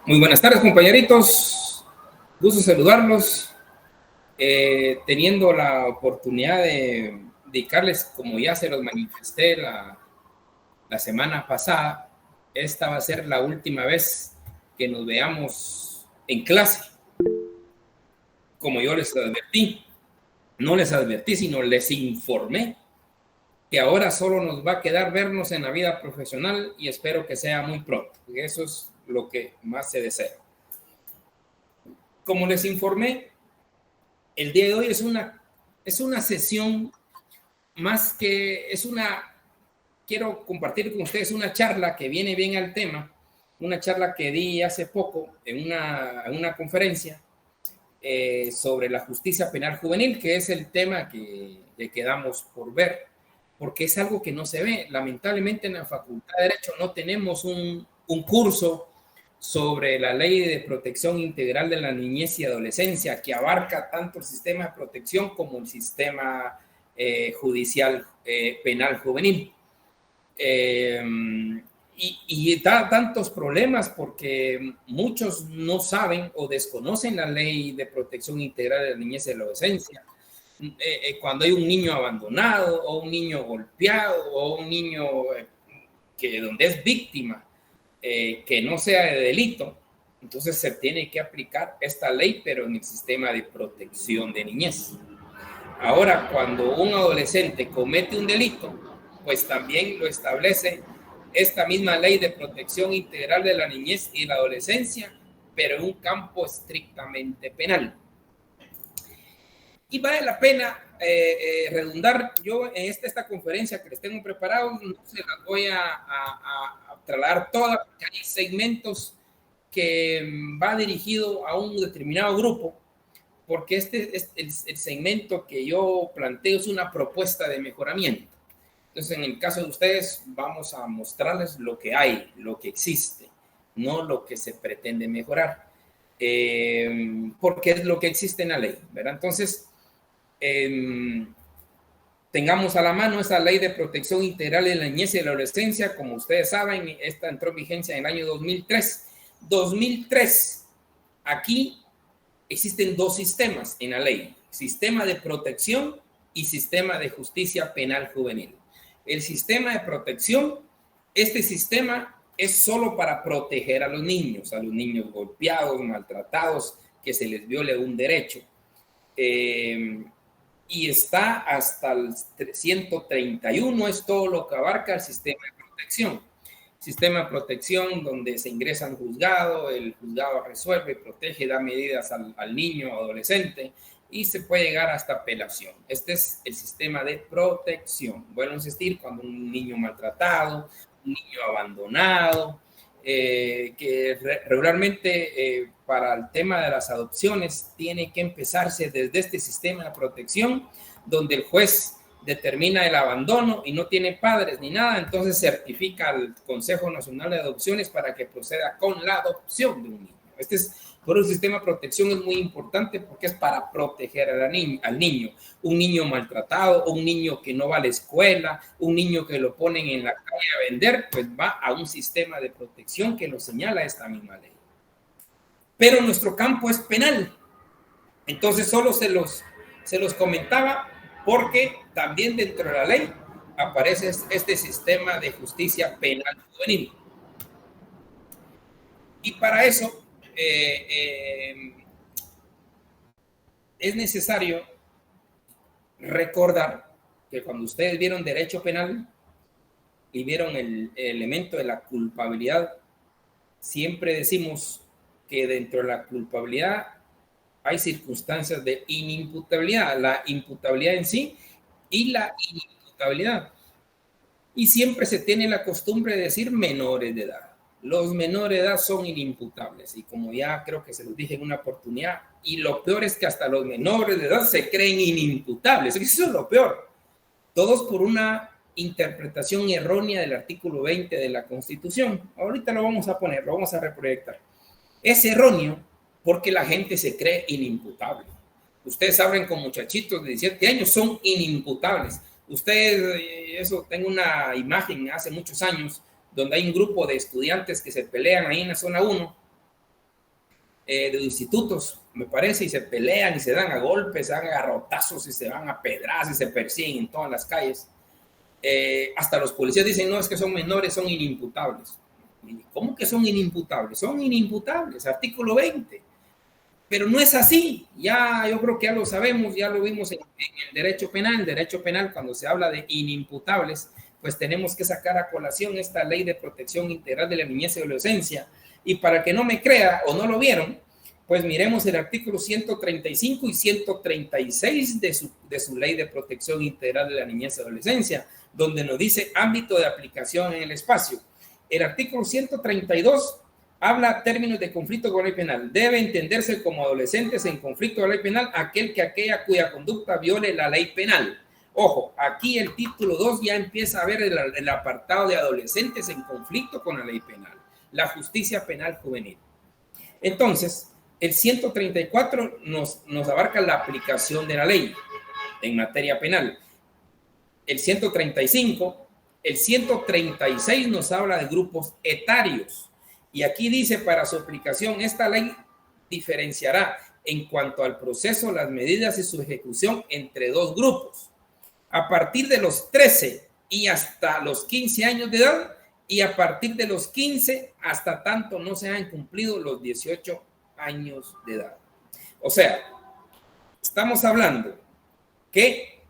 Muy buenas tardes, compañeritos. Gusto saludarlos. Teniendo la oportunidad de dedicarles, como ya se los manifesté la semana pasada, esta va a ser la última vez que nos veamos en clase. Como yo les advertí, no les advertí, sino les informé que ahora solo nos va a quedar vernos en la vida profesional y espero que sea muy pronto. Eso es lo que más se desea. Como les informé, el día de hoy es una sesión más que quiero compartir con ustedes una charla que viene bien al tema, una charla que di hace poco en una conferencia sobre la justicia penal juvenil, que es el tema que quedamos por ver, porque es algo que no se ve. Lamentablemente en la Facultad de Derecho no tenemos un curso sobre la Ley de Protección Integral de la Niñez y Adolescencia, que abarca tanto el sistema de protección como el sistema judicial penal juvenil. Y da tantos problemas porque muchos no saben o desconocen la Ley de Protección Integral de la Niñez y Adolescencia. Cuando hay un niño abandonado o un niño golpeado o un niño donde es víctima, que no sea de delito, entonces se tiene que aplicar esta ley, pero en el sistema de protección de niñez. Ahora, cuando un adolescente comete un delito, pues también lo establece esta misma ley de protección integral de la niñez y la adolescencia, pero en un campo estrictamente penal. Y vale la pena redundar. Yo en esta conferencia que les tengo preparado, no se las voy a trasladar todas, porque hay segmentos que va dirigido a un determinado grupo, porque el segmento que yo planteo es una propuesta de mejoramiento. Entonces, en el caso de ustedes, vamos a mostrarles lo que hay, lo que existe, no lo que se pretende mejorar, porque es lo que existe en la ley, ¿verdad? Entonces, tengamos a la mano esa ley de protección integral de la niñez y la adolescencia. Como ustedes saben, esta entró en vigencia en el año 2003. 2003, aquí existen dos sistemas en la ley: sistema de protección y sistema de justicia penal juvenil. El sistema de protección, este sistema es solo para proteger a los niños golpeados, maltratados, que se les viole un derecho. Y está hasta el 131, es todo lo que abarca el sistema de protección. Sistema de protección donde se ingresa al juzgado, el juzgado resuelve, protege, da medidas al niño o adolescente y se puede llegar hasta apelación. Este es el sistema de protección. Bueno, a insistir, cuando un niño maltratado, un niño abandonado, que regularmente para el tema de las adopciones tiene que empezarse desde este sistema de protección, donde el juez determina el abandono y no tiene padres ni nada, entonces certifica al Consejo Nacional de Adopciones para que proceda con la adopción de un niño. Por el sistema de protección es muy importante porque es para proteger al niño. Un niño maltratado, un niño que no va a la escuela, un niño que lo ponen en la calle a vender, pues va a un sistema de protección que lo señala esta misma ley. Pero nuestro campo es penal. Entonces solo se los comentaba porque también dentro de la ley aparece este sistema de justicia penal juvenil. Y para eso es necesario recordar que cuando ustedes vieron derecho penal y vieron el elemento de la culpabilidad, siempre decimos que dentro de la culpabilidad hay circunstancias de inimputabilidad, la imputabilidad en sí y la inimputabilidad. Y siempre se tiene la costumbre de decir menores de edad. Los menores de edad son inimputables y como ya creo que se los dije en una oportunidad, y lo peor es que hasta los menores de edad se creen inimputables. Eso es lo peor. Todos por una interpretación errónea del artículo 20 de la Constitución. Ahorita lo vamos a poner, lo vamos a reproyectar. Es erróneo porque la gente se cree inimputable. Ustedes saben, con muchachitos de 17 años son inimputables. Ustedes, eso, tengo una imagen hace muchos años donde hay un grupo de estudiantes que se pelean ahí en la zona 1 de institutos, me parece, y se pelean y se dan a golpes, se dan a garrotazos y se van a pedradas y se persiguen en todas las calles. Hasta los policías dicen, no, es que son menores, son inimputables. ¿Cómo que son inimputables? Son inimputables, artículo 20. Pero no es así, ya yo creo que ya lo sabemos, ya lo vimos en el derecho penal. El derecho penal, cuando se habla de inimputables, pues tenemos que sacar a colación esta ley de protección integral de la niñez y adolescencia. Y para que no me crea o no lo vieron, pues miremos el artículo 135 y 136 de su ley de protección integral de la niñez y adolescencia, donde nos dice ámbito de aplicación en el espacio. El artículo 132 habla términos de conflicto con la ley penal. Debe entenderse como adolescentes en conflicto con la ley penal aquella cuya conducta viole la ley penal. Ojo, aquí el título 2 ya empieza a ver el apartado de adolescentes en conflicto con la ley penal, la justicia penal juvenil. Entonces, el 134 nos abarca la aplicación de la ley en materia penal. El 135, el 136 nos habla de grupos etarios. Y aquí dice, para su aplicación, esta ley diferenciará en cuanto al proceso, las medidas y su ejecución entre dos grupos. A partir de los 13 y hasta los 15 años de edad, y a partir de los 15 hasta tanto no se hayan cumplido los 18 años de edad. O sea, estamos hablando que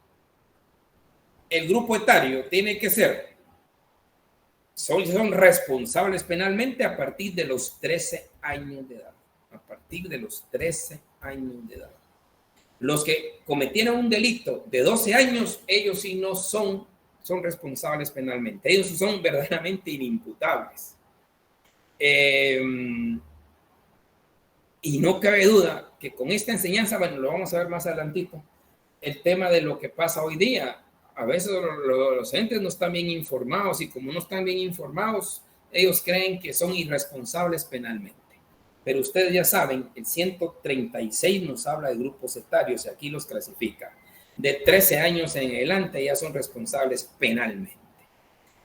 el grupo etario tiene que ser, son responsables penalmente a partir de los 13 años de edad. A partir de los 13 años de edad. Los que cometieron un delito de 12 años, ellos sí no son responsables penalmente. Ellos son verdaderamente inimputables. Y no cabe duda que con esta enseñanza, bueno, lo vamos a ver más adelantito, el tema de lo que pasa hoy día. A veces los entes no están bien informados y como no están bien informados, ellos creen que son irresponsables penalmente. Pero ustedes ya saben, el 136 nos habla de grupos etarios y aquí los clasifica. De 13 años en adelante ya son responsables penalmente.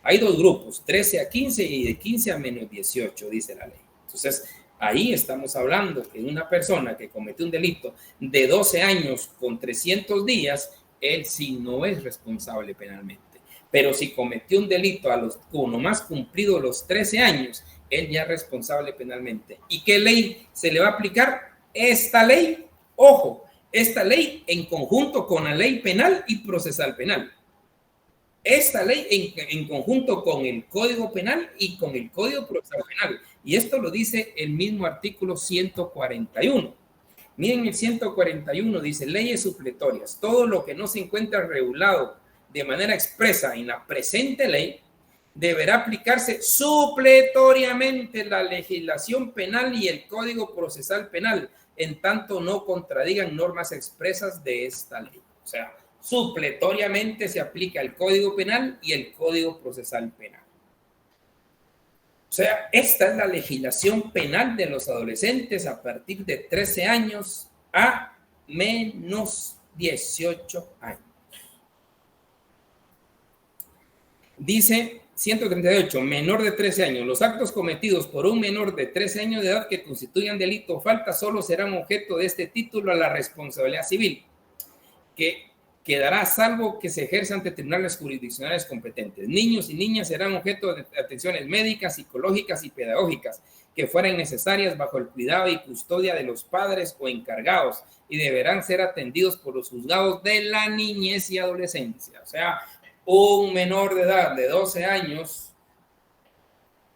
Hay dos grupos, 13 a 15 y de 15 a menos 18, dice la ley. Entonces, ahí estamos hablando que una persona que cometió un delito de 12 años con 300 días, él sí no es responsable penalmente. Pero si cometió un delito con nomás cumplido los 13 años, él ya es responsable penalmente. ¿Y qué ley se le va a aplicar? Esta ley, ojo, esta ley en conjunto con la ley penal y procesal penal. Esta ley en conjunto con el Código Penal y con el Código Procesal Penal. Y esto lo dice el mismo artículo 141. Miren, el 141 dice, leyes supletorias. Todo lo que no se encuentra regulado de manera expresa en la presente ley, deberá aplicarse supletoriamente la legislación penal y el Código Procesal Penal, en tanto no contradigan normas expresas de esta ley. O sea, supletoriamente se aplica el Código Penal y el Código Procesal Penal. O sea, esta es la legislación penal de los adolescentes a partir de 13 años a menos 18 años. Dice 138, menor de 13 años. Los actos cometidos por un menor de 13 años de edad que constituyan delito o falta solo serán objeto de este título a la responsabilidad civil, que quedará salvo que se ejerza ante tribunales jurisdiccionales competentes. Niños y niñas serán objeto de atenciones médicas, psicológicas y pedagógicas que fueran necesarias bajo el cuidado y custodia de los padres o encargados y deberán ser atendidos por los juzgados de la niñez y adolescencia. O sea, un menor de edad de 12 años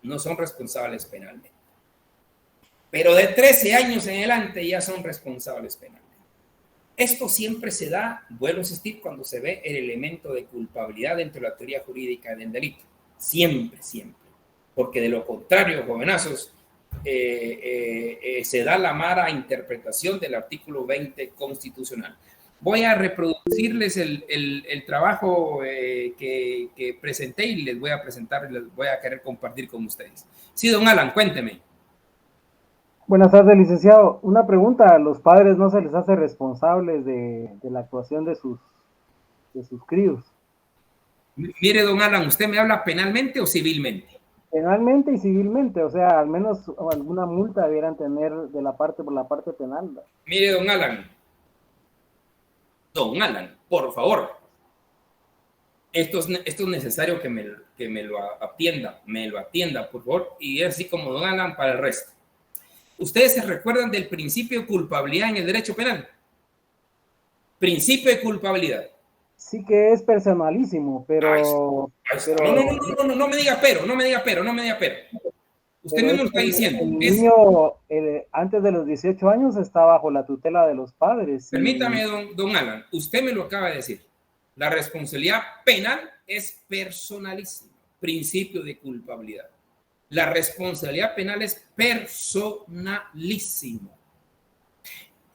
no son responsables penalmente. Pero de 13 años en adelante ya son responsables penalmente. Esto siempre se da, vuelvo a insistir, cuando se ve el elemento de culpabilidad dentro de la teoría jurídica del delito. Siempre, siempre. Porque de lo contrario, jovenazos, se da la mala interpretación del artículo 20 constitucional. Voy a reproducirles el trabajo que presenté y les voy a presentar, les voy a querer compartir con ustedes. Sí, don Alan, cuénteme. Buenas tardes, licenciado. Una pregunta, ¿a los padres no se les hace responsables de la actuación de sus críos? Mire, don Alan, ¿usted me habla penalmente o civilmente? penalmente y civilmente, o sea, al menos alguna multa debieran tener de la parte por la parte penal. Mire, don Alan, por favor, esto es necesario que me lo atienda, por favor, y así como don Alan para el resto. ¿Ustedes se recuerdan del principio de culpabilidad en el derecho penal? Principio de culpabilidad. Sí que es personalísimo, Ahí está, pero, ahí está. pero, No me diga pero, no me diga pero, no me diga pero. Usted pero mismo es lo que está diciendo. el niño antes de los 18 años está bajo la tutela de los padres. Permítame, don Alan, usted me lo acaba de decir. La responsabilidad penal es personalísima. Principio de culpabilidad. La responsabilidad penal es personalísima.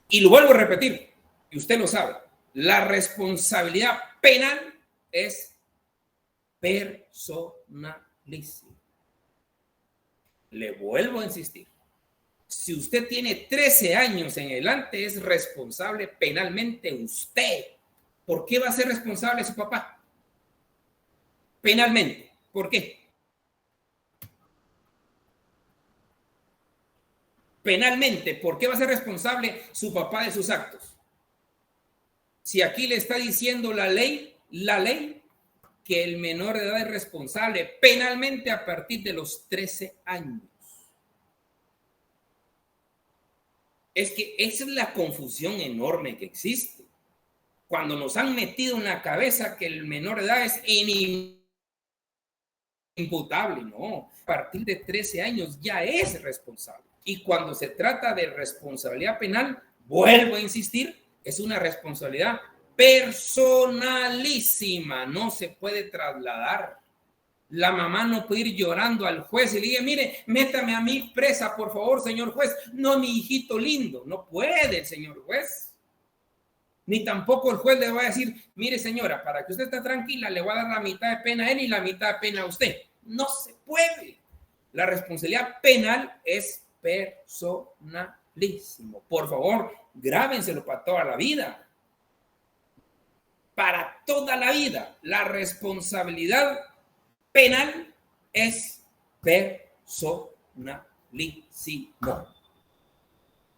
Y lo vuelvo a repetir, y usted lo sabe. La responsabilidad penal es personalísima. Le vuelvo a insistir. Si usted tiene 13 años en adelante, es responsable penalmente usted. ¿Por qué va a ser responsable su papá? Penalmente. ¿Por qué? Penalmente, ¿por qué va a ser responsable su papá de sus actos? Si aquí le está diciendo la ley, que el menor de edad es responsable penalmente a partir de los 13 años. Es que esa es la confusión enorme que existe. Cuando nos han metido en la cabeza que el menor de edad es inimputable, no. A partir de 13 años ya es responsable. Y cuando se trata de responsabilidad penal, vuelvo a insistir, es una responsabilidad personalísima, no se puede trasladar. La mamá no puede ir llorando al juez y le diga, mire, métame a mí presa, por favor, señor juez. No, mi hijito lindo. No puede el señor juez. Ni tampoco el juez le va a decir, mire señora, para que usted esté tranquila, le voy a dar la mitad de pena a él y la mitad de pena a usted. No se puede. La responsabilidad penal es personalísimo. Por favor, grábenselo para toda la vida. Para toda la vida. La responsabilidad penal es personalísimo.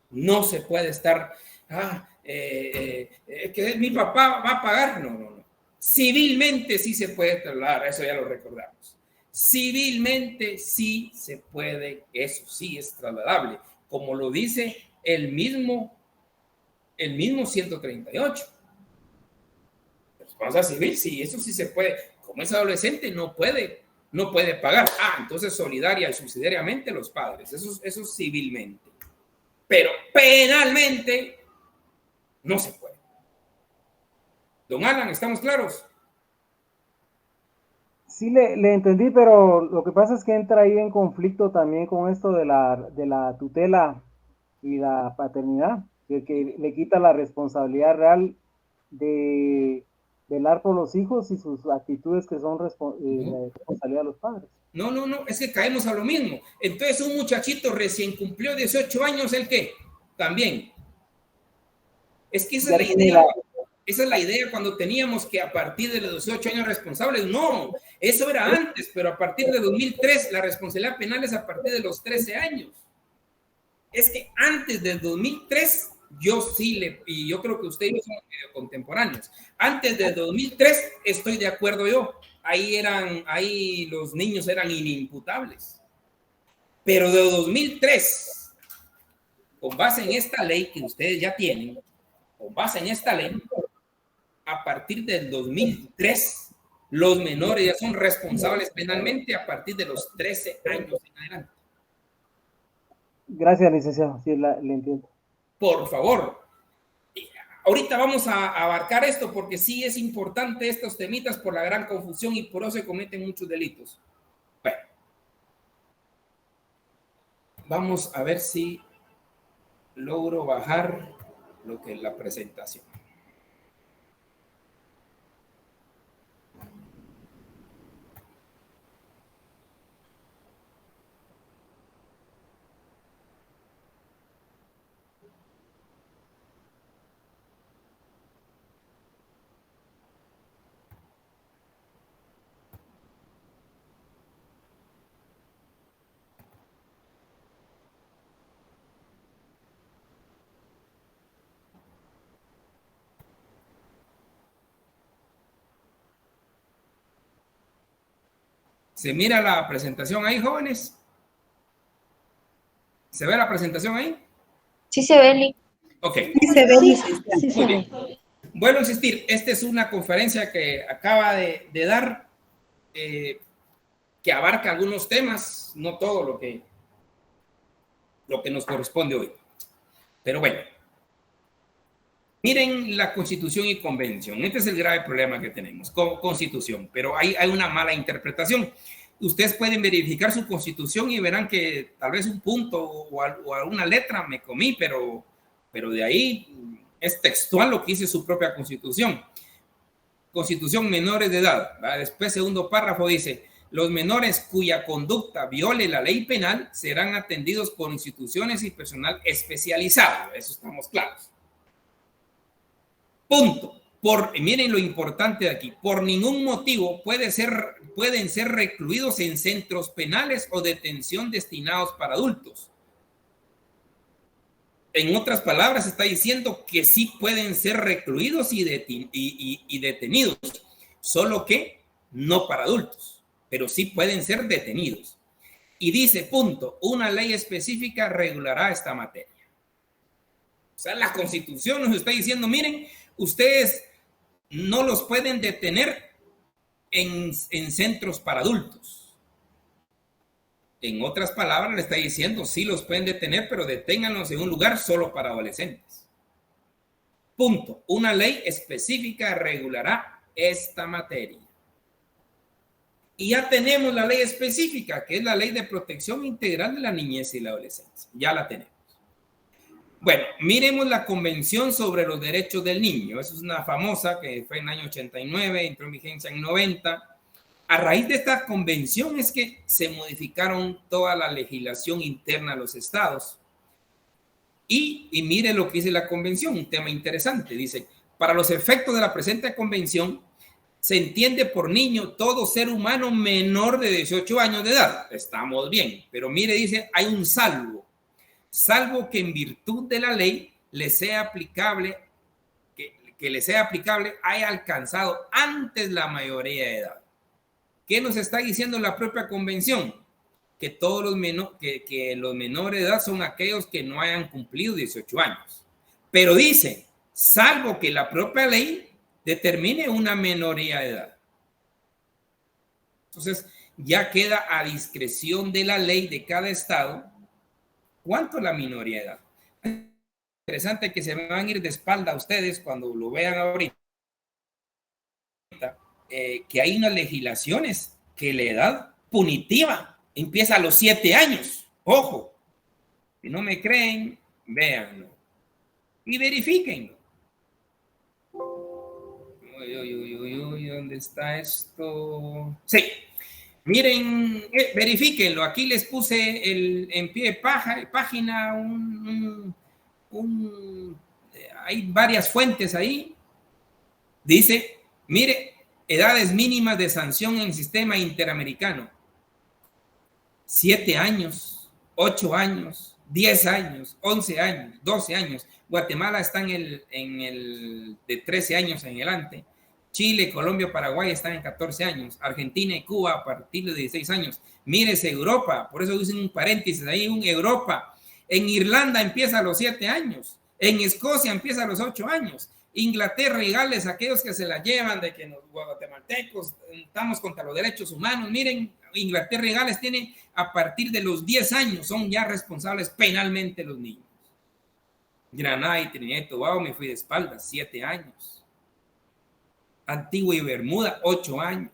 No se puede estar, que mi papá va a pagar. No. Civilmente sí se puede trasladar, eso ya lo recordamos. Civilmente sí se puede, eso sí es trasladable, como lo dice el mismo 138. Respuesta civil, sí, eso sí se puede. Como es adolescente, no puede pagar. Entonces solidaria y subsidiariamente los padres, eso civilmente. Pero penalmente no se puede. Don Alan, ¿estamos claros? Sí, le entendí, pero lo que pasa es que entra ahí en conflicto también con esto de la tutela y la paternidad, que le quita la responsabilidad real de velar por los hijos y sus actitudes que son la responsabilidad de los padres. No, es que caemos a lo mismo. Entonces un muchachito recién cumplió 18 años, ¿el qué? También. Es que esa es la idea. Esa es la idea cuando teníamos que a partir de los 18 años responsables. No, eso era antes, pero a partir de 2003 la responsabilidad penal es a partir de los 13 años. Es que antes del 2003 yo sí y yo creo que ustedes son medio contemporáneos. Antes del 2003 estoy de acuerdo yo. Ahí los niños eran inimputables. Pero de 2003, con base en esta ley que ustedes ya tienen, con base en esta ley, a partir del 2003, los menores ya son responsables penalmente a partir de los 13 años en adelante. Gracias, licenciado. Sí, le entiendo. Por favor. Ahorita vamos a abarcar esto porque sí es importante estos temitas por la gran confusión y por eso se cometen muchos delitos. Bueno, vamos a ver si logro bajar lo que es la presentación. ¿Se mira la presentación ahí, jóvenes? ¿Se ve la presentación ahí? Sí se ve, Lee. Ok. Sí se ve, Sí se ve. Vuelvo a insistir, esta es una conferencia que acaba de dar, que abarca algunos temas, no todo lo que nos corresponde hoy. Pero bueno, miren la Constitución y Convención. Este es el grave problema que tenemos, Constitución, pero hay una mala interpretación. Ustedes pueden verificar su Constitución y verán que tal vez un punto o alguna letra me comí, pero de ahí es textual lo que dice su propia Constitución. Constitución, menores de edad. ¿Verdad? Después, segundo párrafo dice: los menores cuya conducta viole la ley penal serán atendidos por instituciones y personal especializado. Eso estamos claros. Punto. Miren lo importante de aquí. Por ningún motivo pueden ser recluidos en centros penales o detención destinados para adultos. En otras palabras, está diciendo que sí pueden ser recluidos y detenidos, solo que no para adultos, pero sí pueden ser detenidos. Y dice, punto, una ley específica regulará esta materia. O sea, la Constitución nos está diciendo, miren, ustedes no los pueden detener en centros para adultos. En otras palabras, le está diciendo, sí los pueden detener, pero deténganlos en un lugar solo para adolescentes. Punto. Una ley específica regulará esta materia. Y ya tenemos la ley específica, que es la Ley de Protección Integral de la Niñez y la Adolescencia. Ya la tenemos. Bueno, miremos la Convención sobre los Derechos del Niño. Esa es una famosa que fue en el año 89, entró en vigencia en 90. A raíz de esta convención es que se modificaron toda la legislación interna de los estados. Y mire lo que dice la convención, un tema interesante. Dice, para los efectos de la presente convención, se entiende por niño todo ser humano menor de 18 años de edad. Estamos bien, pero mire, dice, hay un salvo. Salvo que en virtud de la ley le sea aplicable, que le sea aplicable, haya alcanzado antes la mayoría de edad. ¿Qué nos está diciendo la propia convención? Que todos los menores de edad son aquellos que no hayan cumplido 18 años. Pero dice, salvo que la propia ley determine una minoría de edad. Entonces, ya queda a discreción de la ley de cada estado cuánto es la minoría de edad. Interesante que se van a ir de espalda a ustedes cuando lo vean ahorita. Que hay unas legislaciones que la edad punitiva empieza a los 7 años. Ojo, si no me creen, véanlo y verifíquenlo. ¿Dónde está esto? Sí, miren, verifíquenlo. Aquí les puse en pie de página hay varias fuentes ahí. Dice, mire, edades mínimas de sanción en el sistema interamericano. 7 años, 8 años, 10 años, 11 años, 12 años. Guatemala está en el de 13 años en adelante. Chile, Colombia, Paraguay están en 14 años. Argentina y Cuba a partir de 16 años. Mírese Europa, por eso dicen un paréntesis ahí, Europa. En Irlanda empieza a los 7 años. En Escocia empieza a los 8 años. Inglaterra y Gales, aquellos que se la llevan de que los guatemaltecos estamos contra los derechos humanos. Miren, Inglaterra y Gales tienen a partir de los 10 años, son ya responsables penalmente los niños. Granada y Trinidad y Tobago me fui de espaldas, 7 años. Antigua y Bermuda, 8 años.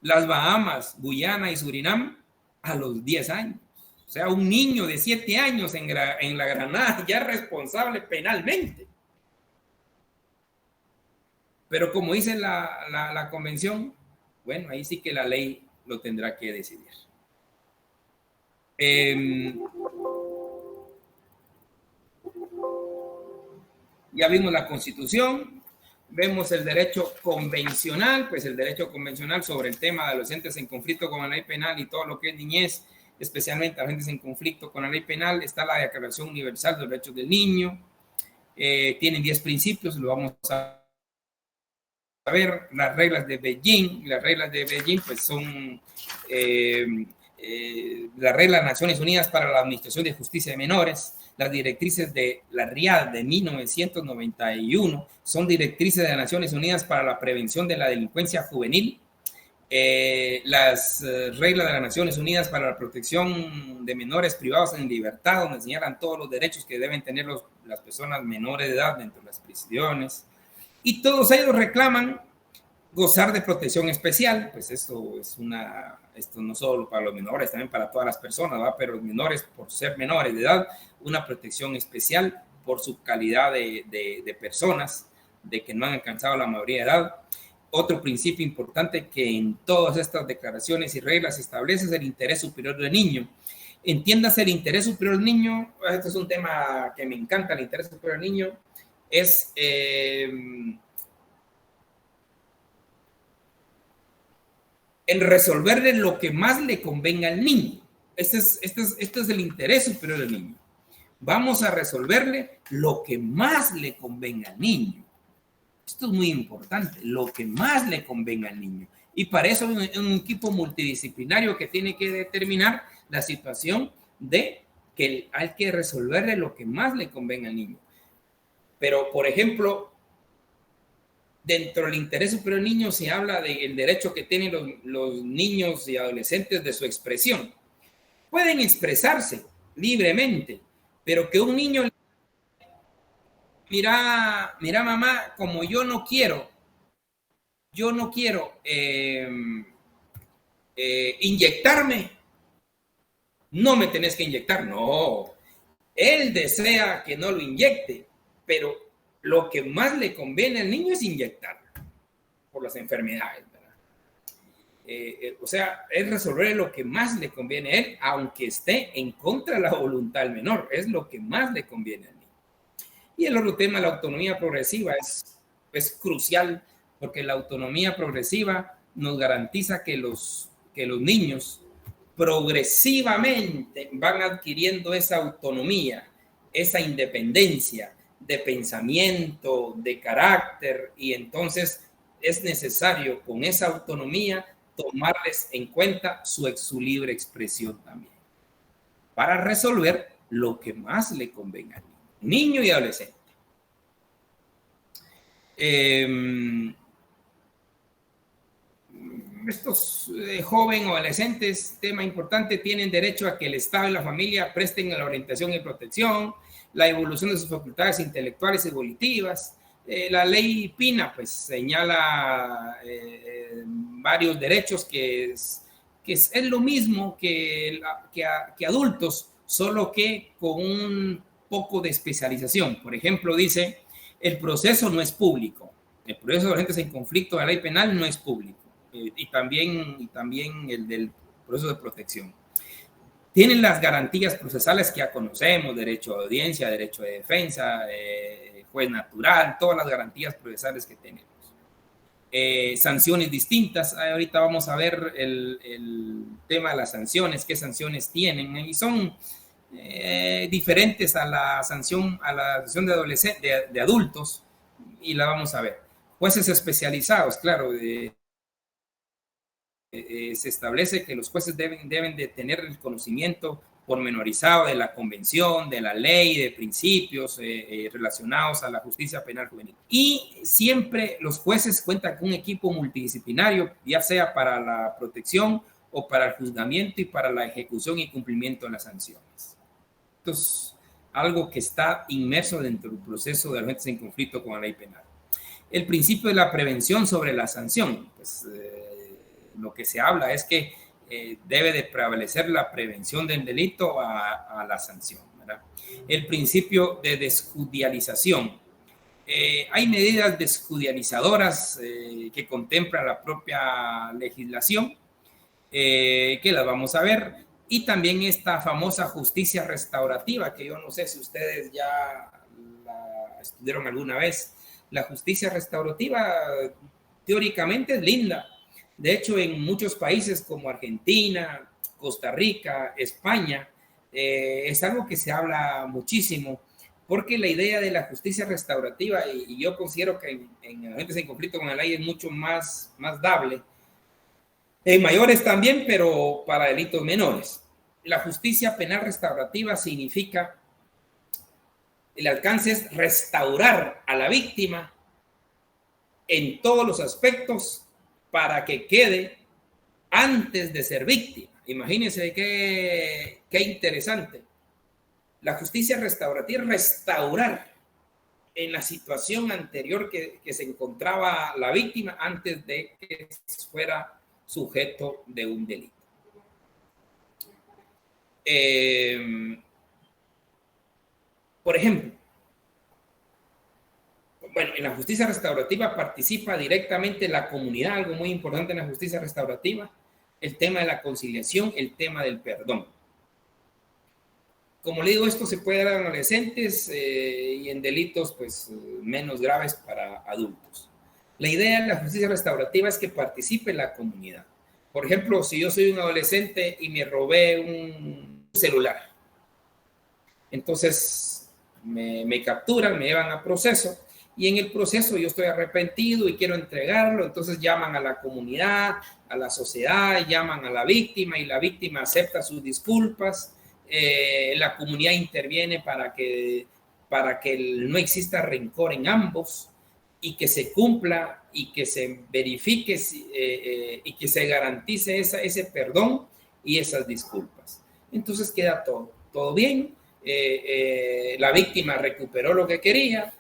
Las Bahamas, Guyana y Surinam, a los 10 años. O sea, un niño de 7 años en la Granada ya es responsable penalmente. Pero como dice la convención, bueno, ahí sí que la ley lo tendrá que decidir. Ya vimos la Constitución, vemos el derecho convencional, pues el derecho convencional sobre el tema de adolescentes en conflicto con la ley penal y todo lo que es niñez, especialmente agentes en conflicto con la ley penal. Está la Declaración Universal de los Derechos del Niño, tienen 10 principios, lo vamos a ver las reglas de Beijing. Las reglas de Beijing pues son las reglas de Naciones Unidas para la Administración de Justicia de Menores. Las directrices de la RIAD de 1991 son directrices de las Naciones Unidas para la prevención de la delincuencia juvenil. Las reglas de las Naciones Unidas para la protección de menores privados en libertad, donde señalan todos los derechos que deben tener las personas menores de edad dentro de las prisiones. Y todos ellos reclaman gozar de protección especial. Pues esto no solo para los menores, también para todas las personas, ¿verdad? Pero los menores, por ser menores de edad, una protección especial por su calidad de personas, de que no han alcanzado la mayoría de edad. Otro principio importante que en todas estas declaraciones y reglas se establece es el interés superior del niño. Entiéndase el interés superior del niño. Este es un tema que me encanta, el interés superior del niño. Es en resolverle lo que más le convenga al niño. Este es el interés superior del niño. Vamos a resolverle lo que más le convenga al niño. Esto es muy importante, lo que más le convenga al niño. Y para eso hay un equipo multidisciplinario que tiene que determinar la situación de que hay que resolverle lo que más le convenga al niño. Pero, por ejemplo, dentro del interés superior del niño se habla del derecho que tienen los niños y adolescentes de su expresión. Pueden expresarse libremente, pero que un niño, mira mamá, como yo no quiero inyectarme, no me tenés que inyectar. No, él desea que no lo inyecte, pero lo que más le conviene al niño es inyectar por las enfermedades, ¿verdad? O sea, es resolver lo que más le conviene a él, aunque esté en contra de la voluntad del menor. Es lo que más le conviene al niño. Y el otro tema, la autonomía progresiva, es crucial, porque la autonomía progresiva nos garantiza que los niños progresivamente van adquiriendo esa autonomía, esa independencia de pensamiento, de carácter, y entonces es necesario con esa autonomía tomarles en cuenta su libre expresión también, para resolver lo que más le convenga al niño y adolescente. Estos jóvenes o adolescentes, tema importante, tienen derecho a que el Estado y la familia presten la orientación y protección, la evolución de sus facultades intelectuales y volitivas. La ley PINA pues señala varios derechos que es lo mismo que adultos, solo que con un poco de especialización. Por ejemplo, dice, el proceso no es público. El proceso de agentes en conflicto de la ley penal no es público. Y también el del proceso de protección. Tienen las garantías procesales que ya conocemos, derecho a audiencia, derecho de defensa, juez natural, todas las garantías procesales que tenemos. Sanciones distintas. Ahorita vamos a ver el tema de las sanciones, qué sanciones tienen, y son diferentes a la sanción de adultos, y la vamos a ver. Jueces especializados, claro, se establece que los jueces deben de tener el conocimiento pormenorizado de la convención, de la ley, de principios relacionados a la justicia penal juvenil. Y siempre los jueces cuentan con un equipo multidisciplinario, ya sea para la protección o para el juzgamiento y para la ejecución y cumplimiento de las sanciones. Esto es algo que está inmerso dentro del proceso de agentes en conflicto con la ley penal. El principio de la prevención sobre la sanción, pues lo que se habla es que debe de prevalecer la prevención del delito a la sanción, ¿verdad? El principio de desjudicialización. Hay medidas desjudicializadoras que contempla la propia legislación, que las vamos a ver, y también esta famosa justicia restaurativa, que yo no sé si ustedes ya la estudiaron alguna vez. La justicia restaurativa teóricamente es linda. De hecho, en muchos países como Argentina, Costa Rica, España, es algo que se habla muchísimo, porque la idea de la justicia restaurativa, y yo considero que en agentes en conflicto con la ley es mucho más dable, en mayores también, pero para delitos menores. La justicia penal restaurativa significa, el alcance es restaurar a la víctima en todos los aspectos para que quede antes de ser víctima. Imagínense qué interesante. La justicia restaurativa es restaurar en la situación anterior que se encontraba la víctima antes de que fuera sujeto de un delito. Por ejemplo, bueno, en la justicia restaurativa participa directamente la comunidad, algo muy importante en la justicia restaurativa, el tema de la conciliación, el tema del perdón. Como le digo, esto se puede dar en adolescentes y en delitos pues menos graves para adultos. La idea de la justicia restaurativa es que participe la comunidad. Por ejemplo, si yo soy un adolescente y me robé un celular, entonces me capturan, me llevan a proceso, y en el proceso yo estoy arrepentido y quiero entregarlo, entonces llaman a la comunidad, a la sociedad, llaman a la víctima y la víctima acepta sus disculpas. La comunidad interviene para que no exista rencor en ambos y que se cumpla y que se verifique y que se garantice ese perdón y esas disculpas. Entonces queda todo bien. La víctima recuperó lo que quería,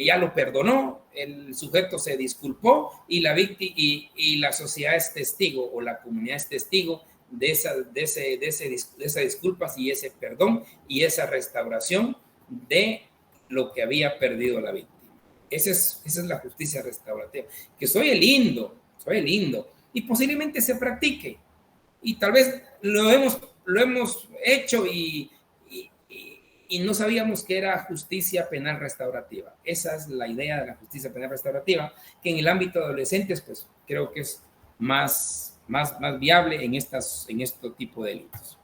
ya lo perdonó, el sujeto se disculpó y la sociedad es testigo o la comunidad es testigo de esas disculpas y ese perdón y esa restauración de lo que había perdido la víctima. Esa es la justicia restaurativa. Que soy el lindo, y posiblemente se practique. Y tal vez lo hemos hecho y no sabíamos que era justicia penal restaurativa. Esa es la idea de la justicia penal restaurativa, que en el ámbito de adolescentes, pues creo que es más viable en este tipo de delitos.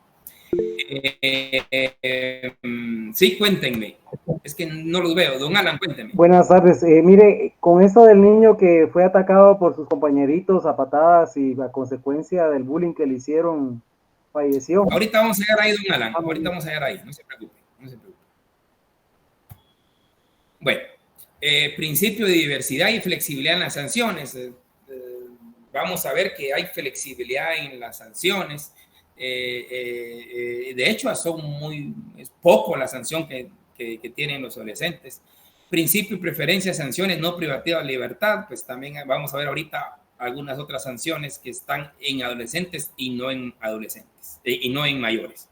Sí, cuéntenme. Es que no los veo. Don Alan, cuéntenme. Buenas tardes. Mire, con esto del niño que fue atacado por sus compañeritos a patadas y a consecuencia del bullying que le hicieron, falleció. Ahorita vamos a llegar ahí, don Alan. Ahorita vamos a llegar ahí. No se preocupe. Bueno, principio de diversidad y flexibilidad en las sanciones. Vamos a ver que hay flexibilidad en las sanciones. De hecho, es poco la sanción que tienen los adolescentes. Principio y preferencia de sanciones no privativas de libertad, pues también vamos a ver ahorita algunas otras sanciones que están en adolescentes y no en adolescentes, y no en mayores.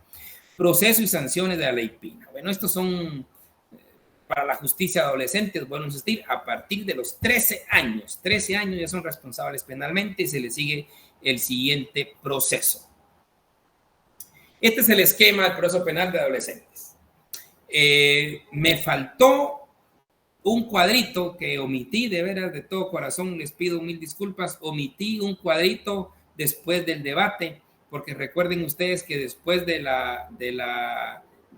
Proceso y sanciones de la ley Pina. Bueno, estos son para la justicia de adolescentes, bueno, insistir, a partir de los 13 años. 13 años ya son responsables penalmente y se les sigue el siguiente proceso. Este es el esquema del proceso penal de adolescentes. Me faltó un cuadrito que omití, de veras, de todo corazón, les pido mil disculpas, omití un cuadrito después del debate, porque recuerden ustedes que después del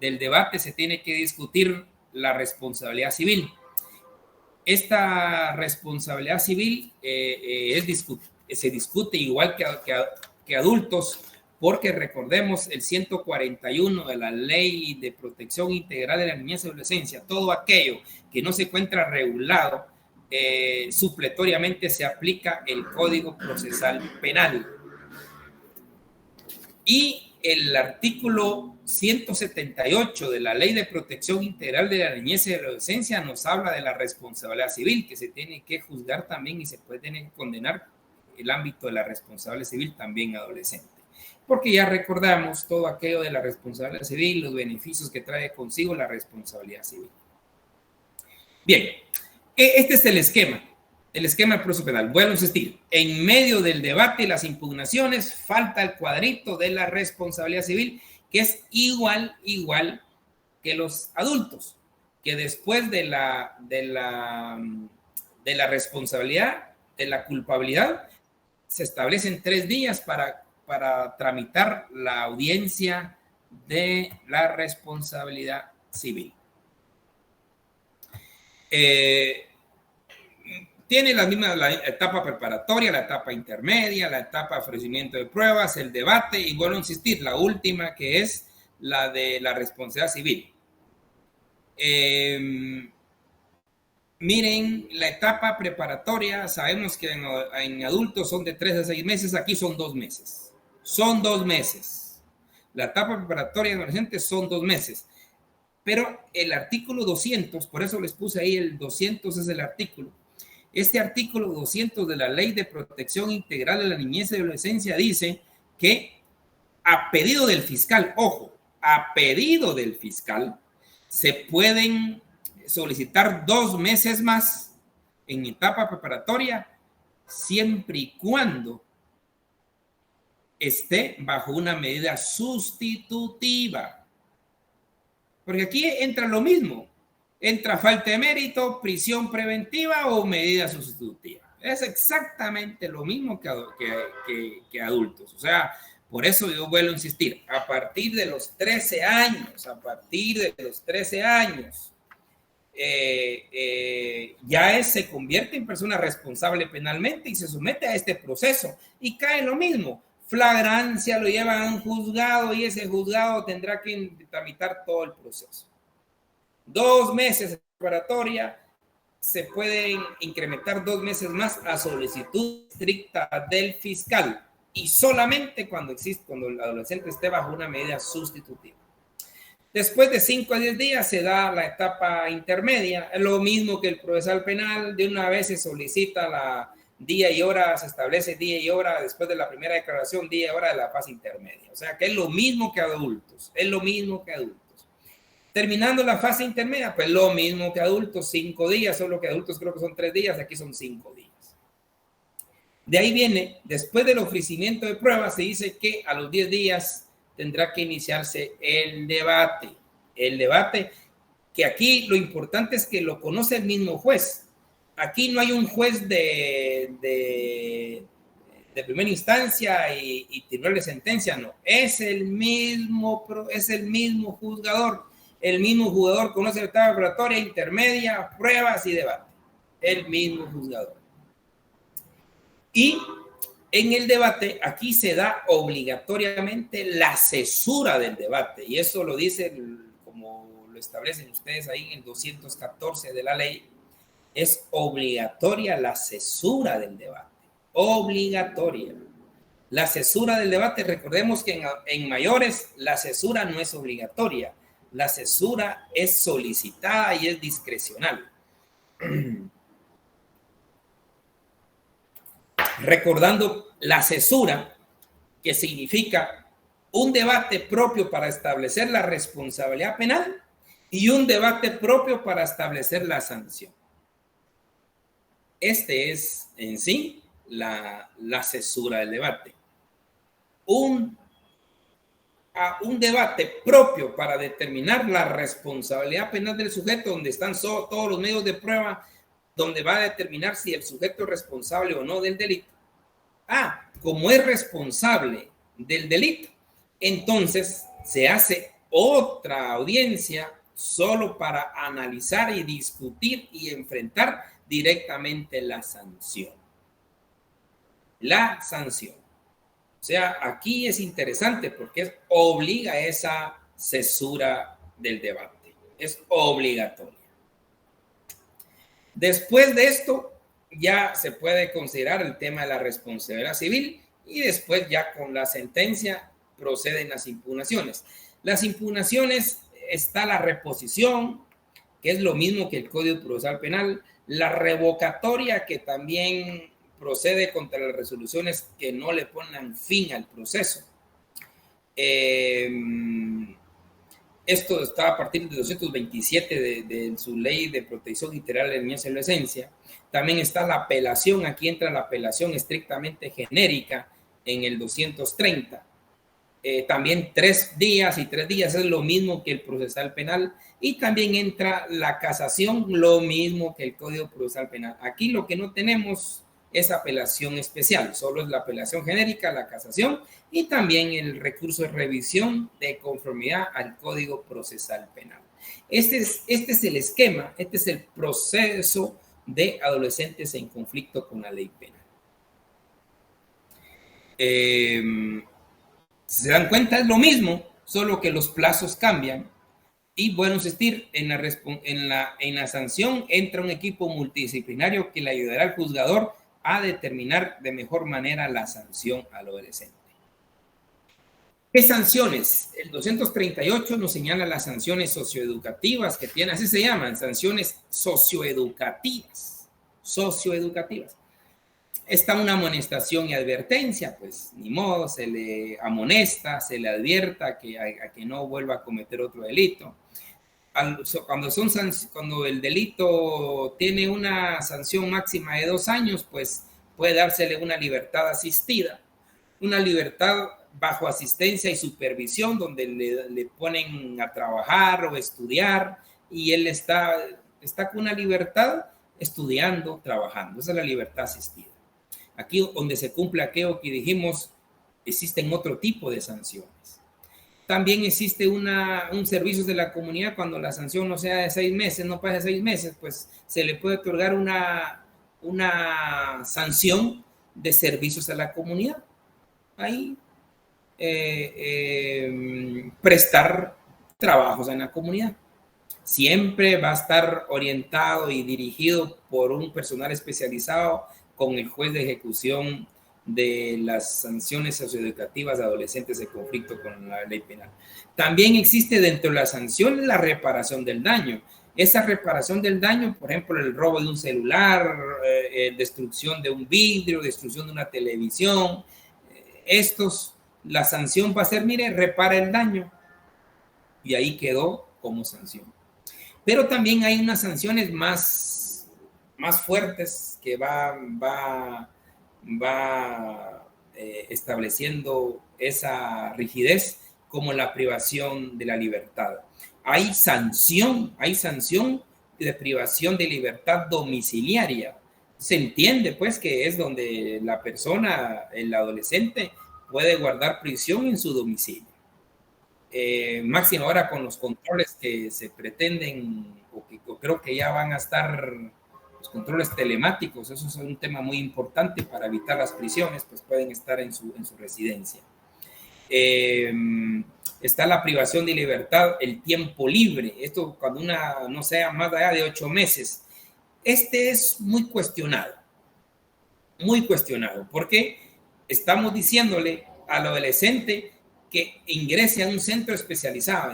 debate se tiene que discutir la responsabilidad civil. Esta responsabilidad civil se discute igual que adultos, porque recordemos el 141 de la Ley de Protección Integral de la Niñez y Adolescencia, todo aquello que no se encuentra regulado, supletoriamente se aplica el Código Procesal Penal. Y el artículo 178 de la Ley de Protección Integral de la Niñez y Adolescencia nos habla de la responsabilidad civil, que se tiene que juzgar también y se puede condenar el ámbito de la responsabilidad civil también adolescente. Porque ya recordamos todo aquello de la responsabilidad civil, los beneficios que trae consigo la responsabilidad civil. Bien, este es el esquema del proceso penal. Vuelvo a insistir, en medio del debate y las impugnaciones falta el cuadrito de la responsabilidad civil, que es igual que los adultos, que después de la responsabilidad, de la culpabilidad, se establecen 3 días para tramitar la audiencia de la responsabilidad civil. Tiene la misma la etapa preparatoria, la etapa intermedia, la etapa de ofrecimiento de pruebas, el debate y vuelvo a insistir, la última que es la de la responsabilidad civil. Miren, la etapa preparatoria, sabemos que en adultos son de 3 a 6 meses, aquí son 2 meses. Son 2 meses. La etapa preparatoria en adolescentes son 2 meses. Pero el artículo 200, por eso les puse ahí el 200 es el artículo. Este artículo 200 de la Ley de Protección Integral de la Niñez y Adolescencia dice que a pedido del fiscal, ojo, a pedido del fiscal, se pueden solicitar 2 meses más en etapa preparatoria siempre y cuando esté bajo una medida sustitutiva. Porque aquí entra lo mismo. Entra falta de mérito, prisión preventiva o medida sustitutiva. Es exactamente lo mismo que adultos. O sea, por eso yo vuelvo a insistir, a partir de los 13 años, ya se convierte en persona responsable penalmente y se somete a este proceso. Y cae lo mismo. Flagrancia lo lleva a un juzgado y ese juzgado tendrá que tramitar todo el proceso. 2 meses preparatoria, se pueden incrementar 2 meses más a solicitud estricta del fiscal y solamente cuando el adolescente esté bajo una medida sustitutiva. Después de 5 a 10 días se da la etapa intermedia, es lo mismo que el procesal penal, de una vez se solicita la día y hora, se establece día y hora después de la primera declaración, día y hora de la fase intermedia. O sea que es lo mismo que adultos, Terminando la fase intermedia, pues lo mismo que adultos, 5 días, solo que adultos creo que son 3 días, aquí son 5 días. De ahí viene, después del ofrecimiento de pruebas, se dice que a los 10 días tendrá que iniciarse el debate. El debate, que aquí lo importante es que lo conoce el mismo juez. Aquí no hay un juez de primera instancia y tribunal de sentencia, no. Es el mismo juzgador. El mismo jugador conoce la etapa preparatoria, intermedia, pruebas y debate. El mismo juzgador. Y en el debate, aquí se da obligatoriamente la cesura del debate. Y eso lo dice, como lo establecen ustedes ahí en el 214 de la ley, es obligatoria la cesura del debate. Obligatoria. La cesura del debate, recordemos que en mayores la cesura no es obligatoria. La cesura es solicitada y es discrecional. Recordando la cesura, que significa un debate propio para establecer la responsabilidad penal y un debate propio para establecer la sanción. Este es en sí la cesura del debate. Un debate propio para determinar la responsabilidad penal del sujeto, donde están todos los medios de prueba, donde va a determinar si el sujeto es responsable o no del delito. Como es responsable del delito, entonces se hace otra audiencia solo para analizar y discutir y enfrentar directamente la sanción. La sanción. O sea, aquí es interesante porque obliga a esa cesura del debate. Es obligatoria. Después de esto, ya se puede considerar el tema de la responsabilidad civil y después ya con la sentencia proceden las impugnaciones. Las impugnaciones está la reposición, que es lo mismo que el Código Procesal Penal, la revocatoria, que también procede contra las resoluciones que no le pongan fin al proceso. Esto está a partir de 227 de su Ley de Protección Integral de la Niñez y Adolescencia. También está la apelación, aquí entra la apelación estrictamente genérica en el 230. También 3 días y 3 días es lo mismo que el procesal penal. Y también entra la casación, lo mismo que el Código Procesal Penal. Aquí lo que no tenemos es apelación especial, solo es la apelación genérica, la casación y también el recurso de revisión de conformidad al Código Procesal Penal. Este es el esquema, este es el proceso de adolescentes en conflicto con la ley penal. Si se dan cuenta, es lo mismo, solo que los plazos cambian. Y bueno, en la sanción entra un equipo multidisciplinario que le ayudará al juzgador a determinar de mejor manera la sanción al adolescente. ¿Qué sanciones? El 238 nos señala las sanciones socioeducativas que tiene, así se llaman, sanciones socioeducativas. Está una amonestación y advertencia, pues ni modo, se le amonesta, se le advierta a que no vuelva a cometer otro delito. Cuando el delito tiene una sanción máxima de 2 años, pues puede dársele una libertad asistida, una libertad bajo asistencia y supervisión, donde le ponen a trabajar o estudiar, y él está con una libertad estudiando, trabajando. Esa es la libertad asistida. Aquí donde se cumple aquello que dijimos, existen otro tipo de sanciones. También existe un servicio de la comunidad. Cuando la sanción no sea de 6 meses, no pasa de 6 meses, pues se le puede otorgar una sanción de servicios a la comunidad. Ahí prestar trabajos en la comunidad. Siempre va a estar orientado y dirigido por un personal especializado con el juez de ejecución de las sanciones socioeducativas de adolescentes en conflicto con la ley penal. También existe dentro de las sanciones la reparación del daño. Esa reparación del daño, por ejemplo, el robo de un celular, destrucción de un vidrio, destrucción de una televisión, la sanción va a ser, mire, repara el daño. Y ahí quedó como sanción. Pero también hay unas sanciones más fuertes que va estableciendo esa rigidez, como la privación de la libertad. Hay sanción de privación de libertad domiciliaria. Se entiende, pues, que es donde la persona, el adolescente, puede guardar prisión en su domicilio. Máximo ahora con los controles que se pretenden, o creo que ya van a estar los controles telemáticos. Eso es un tema muy importante para evitar las prisiones, pues pueden estar en su residencia. Está la privación de libertad, el tiempo libre. Esto cuando una no sea más allá de 8 meses. Este es muy cuestionado, porque estamos diciéndole al adolescente que ingrese a un centro especializado,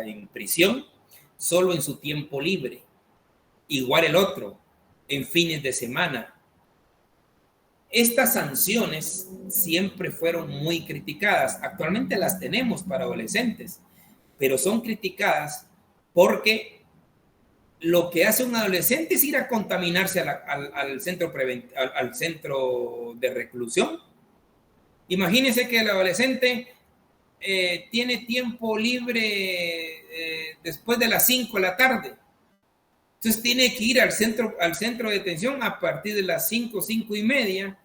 en prisión, solo en su tiempo libre. Igual el otro, en fines de semana. Estas sanciones siempre fueron muy criticadas. Actualmente las tenemos para adolescentes, pero son criticadas porque lo que hace un adolescente es ir a contaminarse al centro de reclusión. Imagínense que el adolescente tiene tiempo libre después de las 5 de la tarde. Entonces tiene que ir al centro de detención a partir de las 5:30,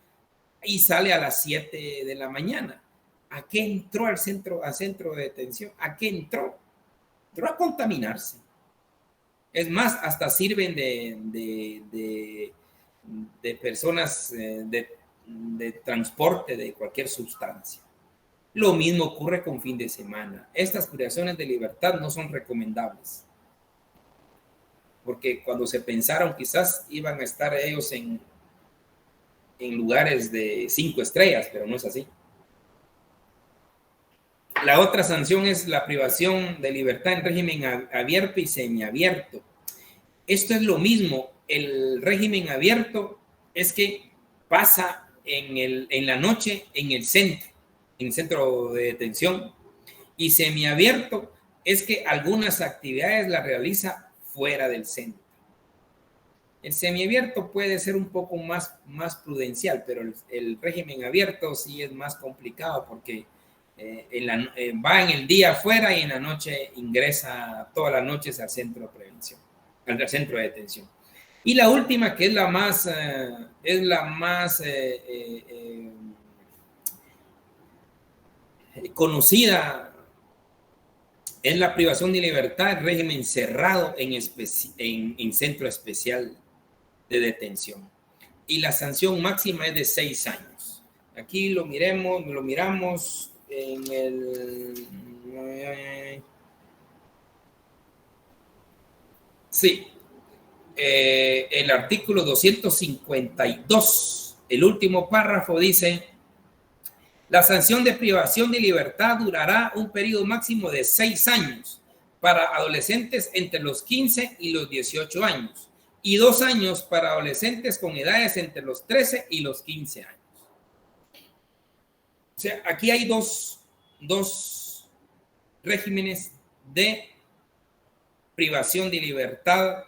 y sale a las 7 de la mañana. ¿A qué entró al centro de detención? ¿A qué entró? Entró a contaminarse. Es más, hasta sirven de personas de transporte de cualquier sustancia. Lo mismo ocurre con fin de semana. Estas privaciones de libertad no son recomendables, porque cuando se pensaron quizás iban a estar ellos en lugares de 5 estrellas, pero no es así. La otra sanción es la privación de libertad en régimen abierto y semiabierto. Esto es lo mismo. El régimen abierto es que pasa en la noche en el centro de detención, y semiabierto es que algunas actividades las realiza fuera del centro. El semiabierto puede ser un poco más prudencial, pero el régimen abierto sí es más complicado, porque va en el día afuera y en la noche ingresa todas las noches al centro de prevención, al centro de detención. Y la última, que es la más conocida es la privación de libertad en régimen cerrado en centro especial de detención. Y la sanción máxima es de 6 años. Aquí lo miramos en el... Sí, el artículo 252, el último párrafo dice: la sanción de privación de libertad durará un periodo máximo de 6 años para adolescentes entre los 15 y los 18 años y 2 años para adolescentes con edades entre los 13 y los 15 años. O sea, aquí hay dos regímenes de privación de libertad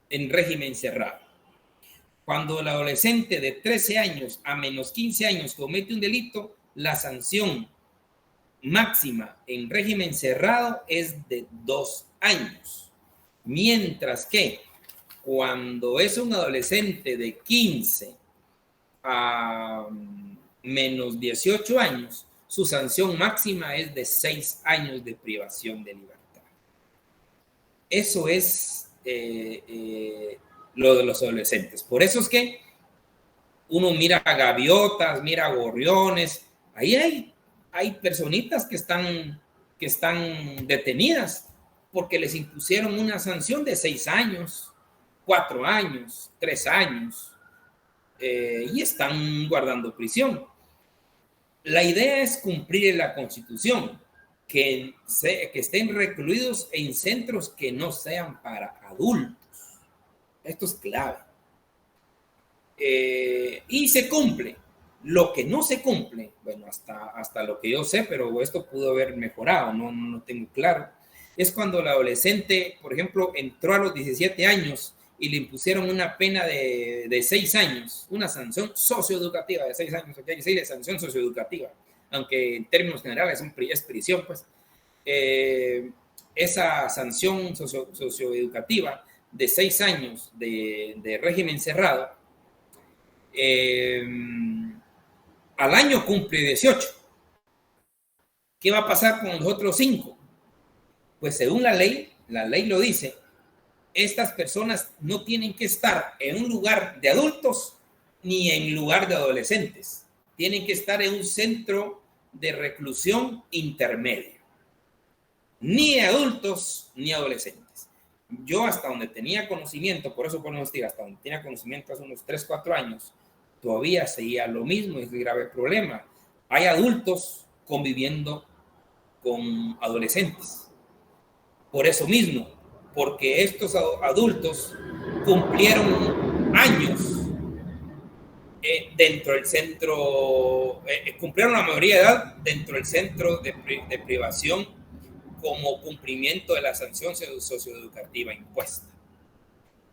en régimen cerrado. Cuando el adolescente de 13 años a menos 15 años comete un delito, la sanción máxima en régimen cerrado es de 2 años. Mientras que cuando es un adolescente de 15 a menos 18 años, su sanción máxima es de 6 años de privación de libertad. Eso es lo de los adolescentes. Por eso es que uno mira gaviotas, mira gorriones. Ahí hay personitas que están detenidas porque les impusieron una sanción de 6 años, 4 años, 3 años, y están guardando prisión. La idea es cumplir la Constitución, que estén recluidos en centros que no sean para adultos. Esto es clave. Y se cumple. Lo que no se cumple, bueno, hasta lo que yo sé, pero esto pudo haber mejorado, no tengo claro, es cuando el adolescente, por ejemplo, entró a los 17 años y le impusieron una pena de 6 años, una sanción socioeducativa de 6 años, hay que decir sanción socioeducativa, aunque en términos generales es prisión, pues. Esa sanción socioeducativa de 6 años de régimen cerrado, al año cumple 18. ¿Qué va a pasar con los otros 5? Pues según la ley lo dice, estas personas no tienen que estar en un lugar de adultos ni en lugar de adolescentes. Tienen que estar en un centro de reclusión intermedio. Ni adultos ni adolescentes. Yo hasta donde tenía conocimiento, por eso podemos decir, hasta donde tenía conocimiento hace unos 3, 4 años, todavía seguía lo mismo, es un grave problema. Hay adultos conviviendo con adolescentes. Por eso mismo, porque estos adultos cumplieron años dentro del centro, cumplieron la mayoría de edad dentro del centro de privación como cumplimiento de la sanción socioeducativa impuesta.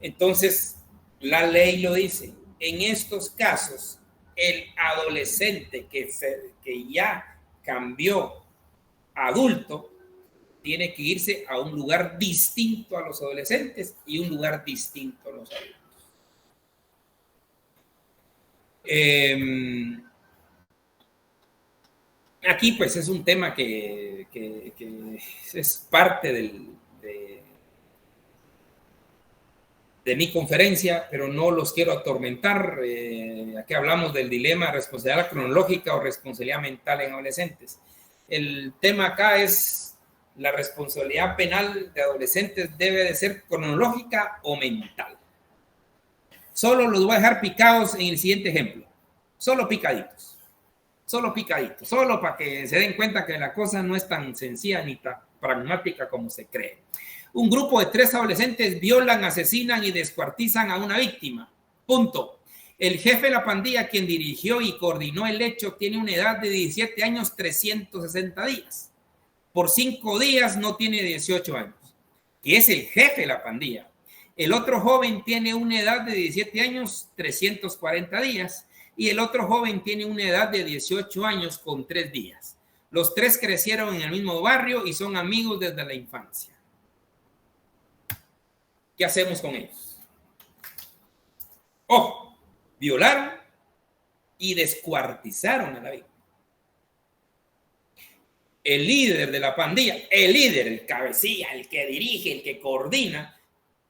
Entonces, la ley lo dice. En estos casos, el adolescente que ya cambió a adulto tiene que irse a un lugar distinto a los adolescentes y un lugar distinto a los adultos. Aquí pues es un tema que es parte de mi conferencia, pero no los quiero atormentar. Aquí hablamos del dilema responsabilidad cronológica o responsabilidad mental en adolescentes. El tema acá es la responsabilidad penal de adolescentes debe de ser cronológica o mental. Solo los voy a dejar picados en el siguiente ejemplo. Solo picaditos, solo para que se den cuenta que la cosa no es tan sencilla ni tan pragmática como se cree. Un grupo de 3 adolescentes violan, asesinan y descuartizan a una víctima. Punto. El jefe de la pandilla, quien dirigió y coordinó el hecho, tiene una edad de 17 años, 360 días. Por 5 días no tiene 18 años, que es el jefe de la pandilla. El otro joven tiene una edad de 17 años, 340 días. Y el otro joven tiene una edad de 18 años con 3 días. Los 3 crecieron en el mismo barrio y son amigos desde la infancia. ¿Qué hacemos con ellos? Ojo, violaron y descuartizaron a la víctima. el líder de la pandilla, el líder, el cabecilla, el que dirige, el que coordina,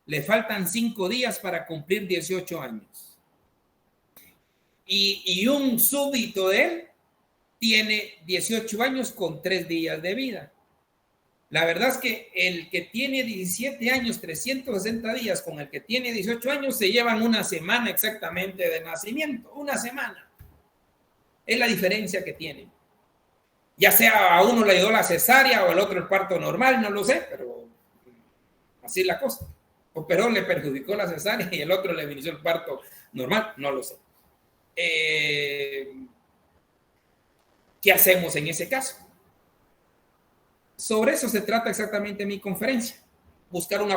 le faltan 5 días para cumplir 18 años. Y un súbdito de él tiene 18 años con 3 días de vida. La verdad es que el que tiene 17 años, 360 días, con el que tiene 18 años, se llevan una semana exactamente de nacimiento. Una semana. Es la diferencia que tienen. Ya sea a uno le ayudó la cesárea o al otro el parto normal, no lo sé, pero así es la cosa. O Perón le perjudicó la cesárea y el otro le inició el parto normal, no lo sé. ¿Qué hacemos en ese caso? Sobre eso se trata exactamente mi conferencia. Buscar un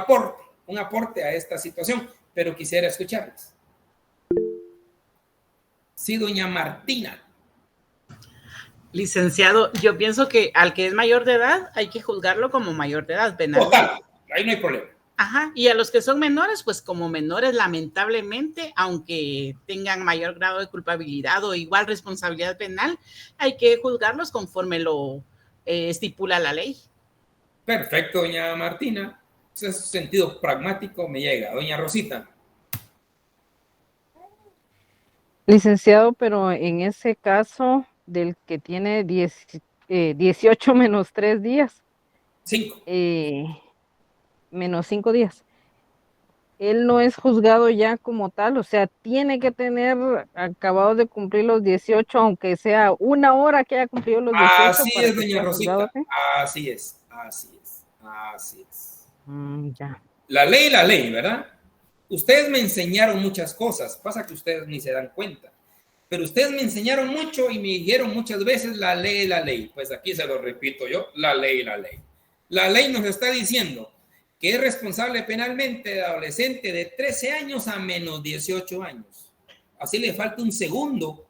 aporte a esta situación, pero quisiera escucharles. Sí, doña Martina. Licenciado, yo pienso que al que es mayor de edad hay que juzgarlo como mayor de edad penal. Total, ahí no hay problema. Ajá, y a los que son menores, pues como menores, lamentablemente, aunque tengan mayor grado de culpabilidad o igual responsabilidad penal, hay que juzgarlos conforme lo estipula la ley. Perfecto, doña Martina. Ese sentido pragmático me llega. Doña Rosita. Licenciado, pero en ese caso del que tiene 18 menos 3 días. 5. Menos 5 días. Él no es juzgado ya como tal, o sea, tiene que tener acabado de cumplir los 18, aunque sea una hora que haya cumplido los 18. Así es, doña Rosita. Así es. Ya. La ley, ¿verdad? Ustedes me enseñaron muchas cosas, pasa que ustedes ni se dan cuenta, pero ustedes me enseñaron mucho y me dijeron muchas veces la ley. Pues aquí se lo repito yo, la ley. La ley nos está diciendo que es responsable penalmente de adolescente de 13 años a menos 18 años. Así le falta un segundo.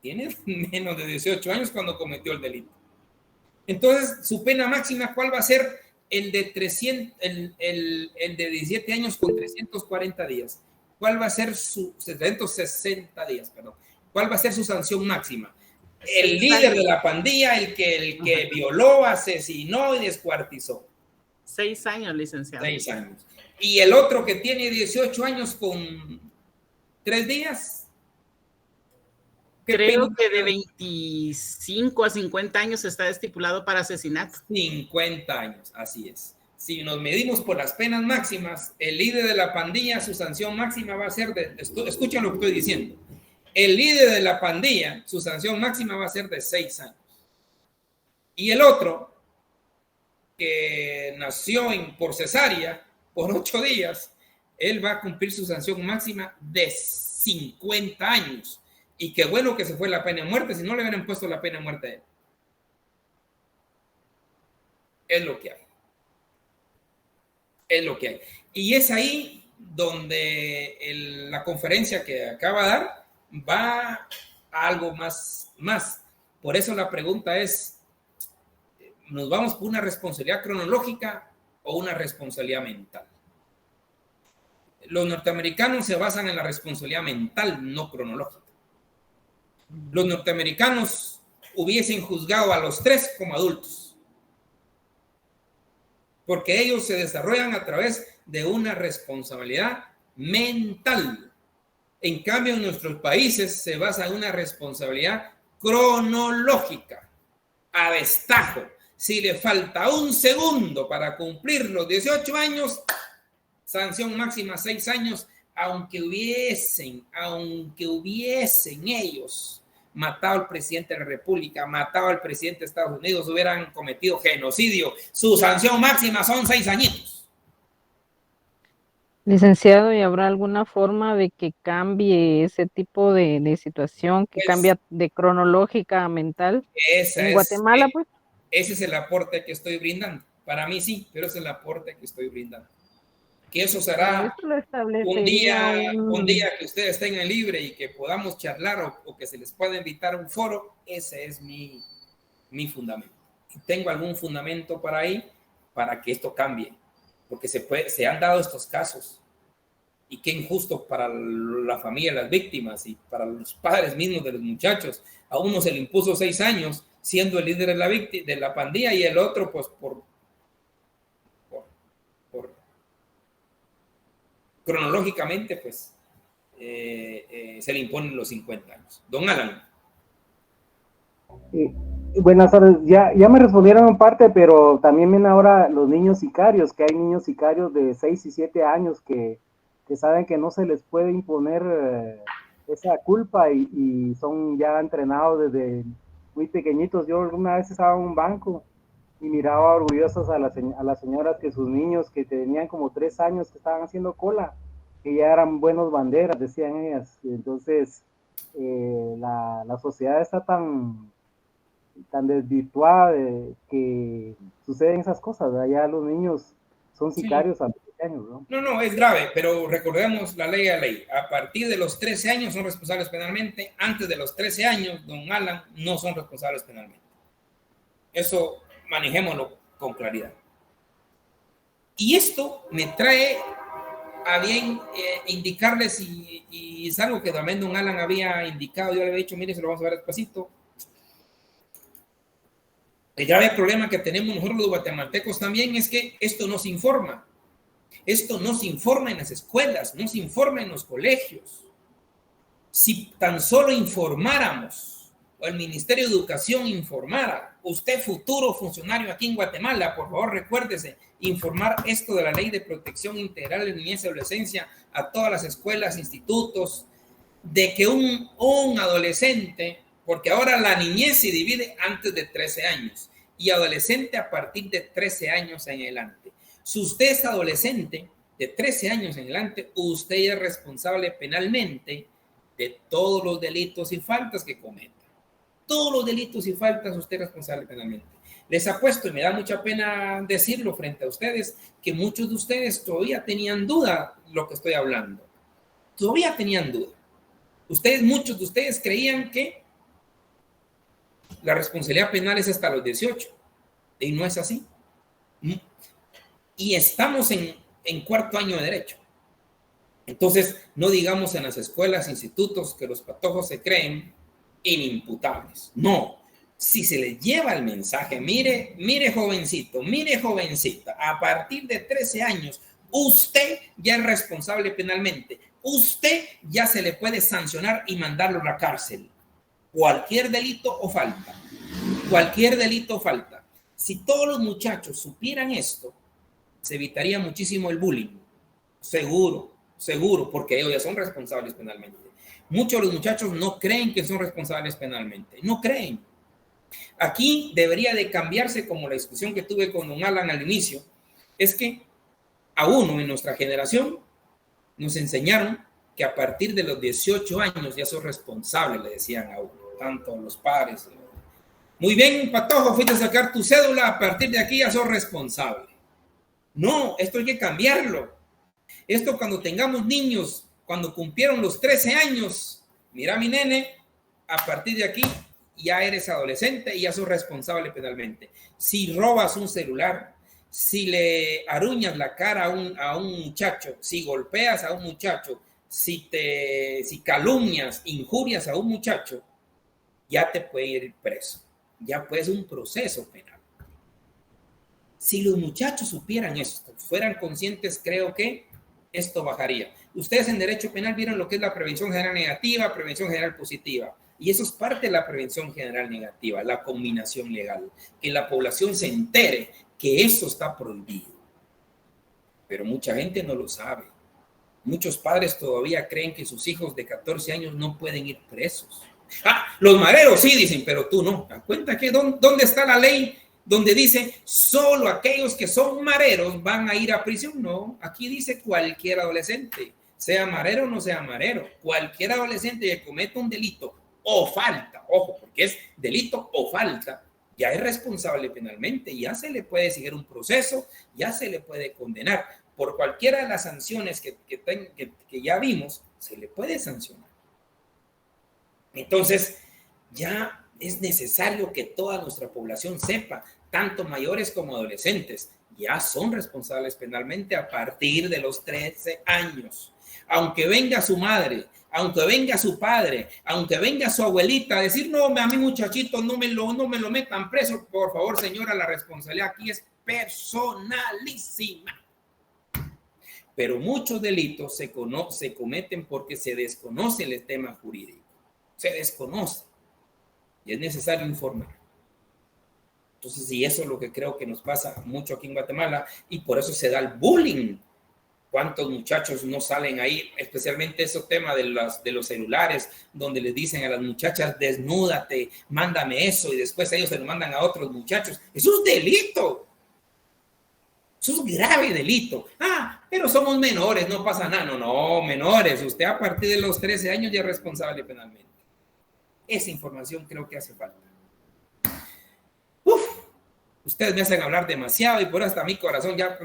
Tiene menos de 18 años cuando cometió el delito. Entonces, su pena máxima, ¿cuál va a ser? El de 17 años con 340 días. ¿Cuál va a ser su 760 días, perdón? ¿Cuál va a ser su sanción máxima? El líder de la pandilla, el que violó, asesinó y descuartizó. 6 años, licenciado. 6 años. Y el otro que tiene 18 años con 3 días. Creo que de 25 a 50 años está estipulado para asesinato. 50 años, así es. Si nos medimos por las penas máximas, el líder de la pandilla, su sanción máxima va a ser escuchen lo que estoy diciendo. El líder de la pandilla, su sanción máxima va a ser de 6 años. Y el otro, que nació por cesárea, por 8 días, él va a cumplir su sanción máxima de 50 años. Y qué bueno que se fue la pena de muerte, si no le hubieran puesto la pena de muerte a él. Es lo que hay. Y es ahí donde la conferencia que acaba de dar va a algo más. Por eso la pregunta es, ¿nos vamos por una responsabilidad cronológica o una responsabilidad mental? Los norteamericanos se basan en la responsabilidad mental, no cronológica. Los norteamericanos hubiesen juzgado a los 3 como adultos, porque ellos se desarrollan a través de una responsabilidad mental. En cambio, en nuestros países se basa en una responsabilidad cronológica, a destajo. Si le falta un segundo para cumplir los 18 años, sanción máxima 6 años, aunque hubiesen ellos matado al presidente de la República, matado al presidente de Estados Unidos, hubieran cometido genocidio, su sanción máxima son 6 añitos. Licenciado, ¿y habrá alguna forma de que cambie ese tipo de situación, que cambia de cronológica a mental? En Guatemala, pues. Ese es el aporte que estoy brindando. Para mí sí, pero ese es el aporte que estoy brindando. Que eso será un día que ustedes tengan libre y que podamos charlar o que se les pueda invitar a un foro. Ese es mi fundamento. Tengo algún fundamento para ahí para que esto cambie, porque se han dado estos casos y qué injusto para la familia de las víctimas y para los padres mismos de los muchachos. A uno se le impuso 6 años, siendo el líder de la pandilla, y el otro pues por cronológicamente pues se le imponen los 50 años. Don Alan. Buenas tardes, ya me respondieron en parte, pero también vienen ahora los niños sicarios, que hay niños sicarios de 6 y 7 años que saben que no se les puede imponer esa culpa y son ya entrenados desde muy pequeñitos. Yo alguna vez estaba en un banco y miraba orgullosos a las señoras que sus niños que tenían como 3 años que estaban haciendo cola, que ya eran buenos banderas, decían ellas. Entonces, la sociedad está tan desvirtuada que suceden esas cosas, ¿verdad? Ya los niños son sicarios a los 13 años, ¿no? No, es grave, pero recordemos la ley a ley. A partir de los 13 años son responsables penalmente. Antes de los 13 años, don Alan, no son responsables penalmente. Eso manejémoslo con claridad. Y esto me trae a bien indicarles, y es algo que también don Alan había indicado, yo le había dicho, mire, se lo vamos a ver despacito. El grave problema que tenemos nosotros los guatemaltecos también es que esto no se informa. Esto no se informa en las escuelas, no se informa en los colegios. Si tan solo informáramos, o el Ministerio de Educación informara, usted futuro funcionario aquí en Guatemala, por favor recuérdese, informar esto de la Ley de Protección Integral de Niñez y Adolescencia a todas las escuelas, institutos, de que un adolescente, porque ahora la niñez se divide antes de 13 años y adolescente a partir de 13 años en adelante. Si usted es adolescente de 13 años en adelante, usted es responsable penalmente de todos los delitos y faltas que cometa. Todos los delitos y faltas usted es responsable penalmente. Les apuesto, y me da mucha pena decirlo frente a ustedes, que muchos de ustedes todavía tenían duda de lo que estoy hablando. Todavía tenían duda. Muchos de ustedes creían que la responsabilidad penal es hasta los 18, y no es así. Y estamos en cuarto año de derecho. Entonces, no digamos en las escuelas, institutos, que los patojos se creen inimputables. No, si se les lleva el mensaje, mire jovencito, mire jovencita, a partir de 13 años, usted ya es responsable penalmente. Usted ya se le puede sancionar y mandarlo a la cárcel. Cualquier delito o falta. Cualquier delito o falta. Si todos los muchachos supieran esto, se evitaría muchísimo el bullying. Seguro, porque ellos ya son responsables penalmente. Muchos de los muchachos no creen que son responsables penalmente. No creen. Aquí debería de cambiarse, como la discusión que tuve con don Alan al inicio, es que a uno en nuestra generación nos enseñaron que a partir de los 18 años ya sos responsable, le decían a uno, tanto los padres. Muy bien, patojo, fuiste a sacar tu cédula, a partir de aquí ya sos responsable. No, esto hay que cambiarlo. Esto cuando tengamos niños, cuando cumplieron los 13 años, mira mi nene, a partir de aquí ya eres adolescente y ya sos responsable penalmente. Si robas un celular, si le aruñas la cara a un muchacho, si golpeas a un muchacho, si calumnias, injurias a un muchacho, ya te puede ir preso. Ya puede ser un proceso penal. Si los muchachos supieran esto, fueran conscientes, creo que esto bajaría. Ustedes en derecho penal vieron lo que es la prevención general negativa, prevención general positiva. Y eso es parte de la prevención general negativa, la combinación legal. Que la población se entere que eso está prohibido. Pero mucha gente no lo sabe. Muchos padres todavía creen que sus hijos de 14 años no pueden ir presos. Los mareros sí dicen, pero tú no. ¿Te das cuenta que dónde está la ley donde dice solo aquellos que son mareros van a ir a prisión? No, aquí dice cualquier adolescente, sea marero o no sea marero. Cualquier adolescente que cometa un delito o falta, ojo, porque es delito o falta, ya es responsable penalmente, ya se le puede seguir un proceso, ya se le puede condenar. Por cualquiera de las sanciones que ya vimos, se le puede sancionar. Entonces, ya es necesario que toda nuestra población sepa, tanto mayores como adolescentes, ya son responsables penalmente a partir de los 13 años. aunque venga su madre, aunque venga su padre, aunque venga su abuelita a decir, no, a mi muchachito no me lo metan preso, por favor, señora, la responsabilidad aquí es personalísima. Pero muchos delitos se cometen porque se desconoce el tema jurídico, se desconoce y es necesario informar. Entonces, y eso es lo que creo que nos pasa mucho aquí en Guatemala y por eso se da el bullying. ¿Cuántos muchachos no salen ahí? Especialmente esos temas de los celulares, donde les dicen a las muchachas, desnúdate, mándame eso, y después ellos se lo mandan a otros muchachos. Eso es delito. Eso es grave delito. Pero somos menores, no pasa nada. No, menores. Usted a partir de los 13 años ya es responsable penalmente. Esa información creo que hace falta. Ustedes me hacen hablar demasiado y por hasta mi corazón ya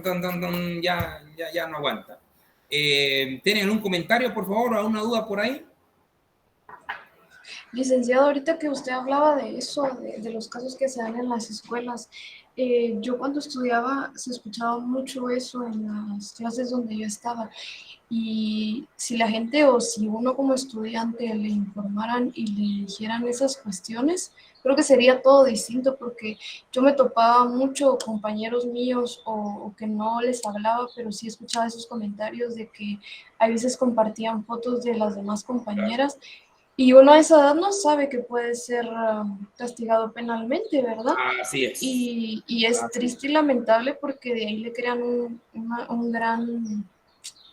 no aguanta. ¿Tienen algún comentario, por favor, o una duda por ahí? Licenciado, ahorita que usted hablaba de eso, de los casos que se dan en las escuelas, yo cuando estudiaba se escuchaba mucho eso en las clases donde yo estaba. Y si la gente o si uno como estudiante le informaran y le dijeran esas cuestiones, creo que sería todo distinto, porque yo me topaba mucho compañeros míos o que no les hablaba, pero sí escuchaba esos comentarios de que a veces compartían fotos de las demás compañeras y uno a esa edad no sabe que puede ser castigado penalmente, ¿verdad? Así es. Y es triste y lamentable porque de ahí le crean un gran...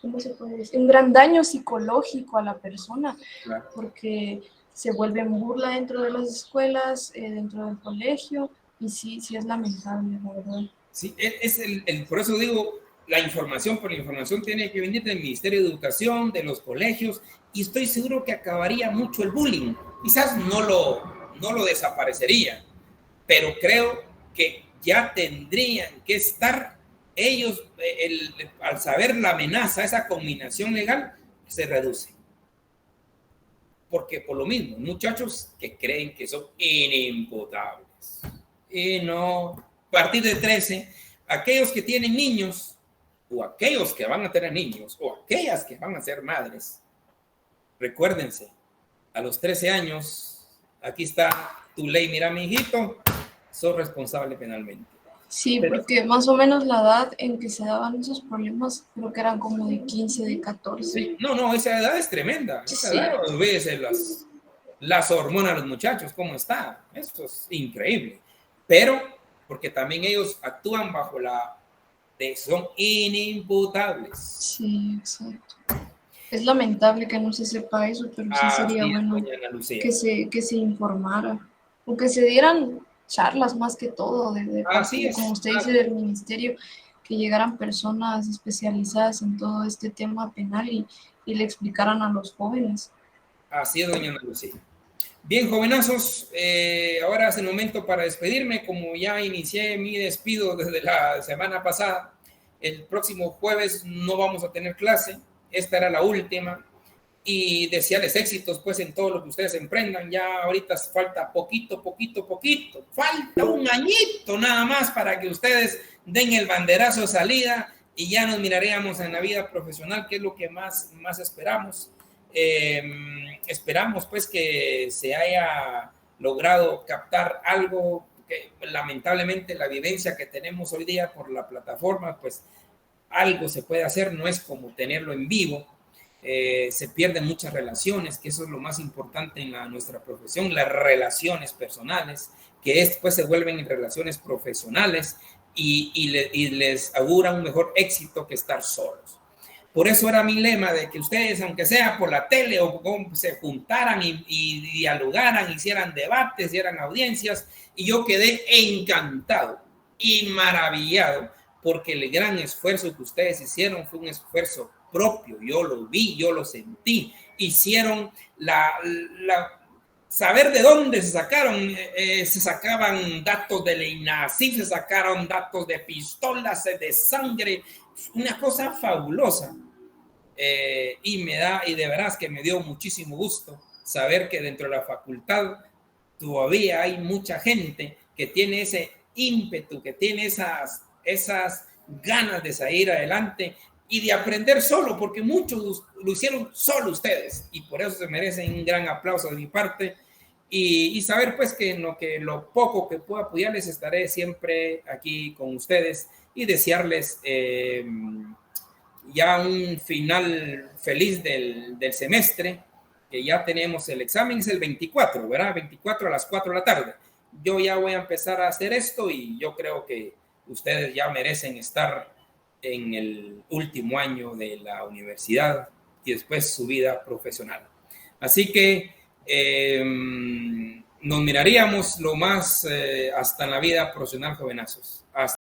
¿cómo se puede decir? Un gran daño psicológico a la persona, Claro. Porque se vuelven burla dentro de las escuelas, dentro del colegio, y sí es lamentable, la verdad. Sí, por eso digo, la información tiene que venir del Ministerio de Educación, de los colegios, y estoy seguro que acabaría mucho el bullying. Quizás no lo desaparecería, pero creo que ya tendrían que estar ellos, al saber la amenaza, esa combinación legal, se reduce. Porque por lo mismo, muchachos que creen que son inimputables. Y no, a partir de 13, aquellos que tienen niños, o aquellos que van a tener niños, o aquellas que van a ser madres, recuérdense, a los 13 años, aquí está tu ley, mira mi hijito, sos responsable penalmente. Sí, porque más o menos la edad en que se daban esos problemas, creo que eran como de 15, de 14. Sí, no, esa edad es tremenda. Esa edad, ves las hormonas de los muchachos, cómo está. Esto es increíble. Pero, porque también ellos actúan bajo son inimputables. Sí, exacto. Es lamentable que no se sepa eso, pero sí sería bueno que se informara o que se dieran charlas más que todo, como usted dice, del ministerio, que llegaran personas especializadas en todo este tema penal y le explicaran a los jóvenes. Así es, doña Ana Lucía. Bien, jovenazos, ahora es el momento para despedirme. Como ya inicié mi despido desde la semana pasada, el próximo jueves no vamos a tener clase, esta era la última, y desearles éxitos pues en todo lo que ustedes emprendan. Ya ahorita falta poquito, falta un añito nada más para que ustedes den el banderazo de salida y ya nos miraríamos en la vida profesional, que es lo que más esperamos. Esperamos pues que se haya logrado captar algo, que lamentablemente la vivencia que tenemos hoy día por la plataforma, pues algo se puede hacer, no es como tenerlo en vivo. Se pierden muchas relaciones, que eso es lo más importante en nuestra profesión, las relaciones personales, que después se vuelven en relaciones profesionales y les augura un mejor éxito que estar solos. Por eso era mi lema de que ustedes, aunque sea por la tele o se juntaran y dialogaran, hicieran debates, hicieran audiencias, y yo quedé encantado y maravillado porque el gran esfuerzo que ustedes hicieron fue un esfuerzo propio. Yo lo vi, yo lo sentí. Hicieron saber de dónde se sacaban datos de la INACIF, se sacaron datos de pistolas, de sangre, una cosa fabulosa. Y de veras que me dio muchísimo gusto saber que dentro de la facultad todavía hay mucha gente que tiene ese ímpetu, que tiene esas ganas de salir adelante y de aprender solo, porque muchos lo hicieron solo ustedes, y por eso se merecen un gran aplauso de mi parte, y saber pues que en lo poco que pueda apoyarles estaré siempre aquí con ustedes, y desearles ya un final feliz del semestre, que ya tenemos el examen, es el 24, ¿verdad? 24 a las 4 de la tarde. Yo ya voy a empezar a hacer esto y yo creo que ustedes ya merecen estar en el último año de la universidad y después su vida profesional. Así que nos miraríamos lo más hasta en la vida profesional, jovenazos. Hasta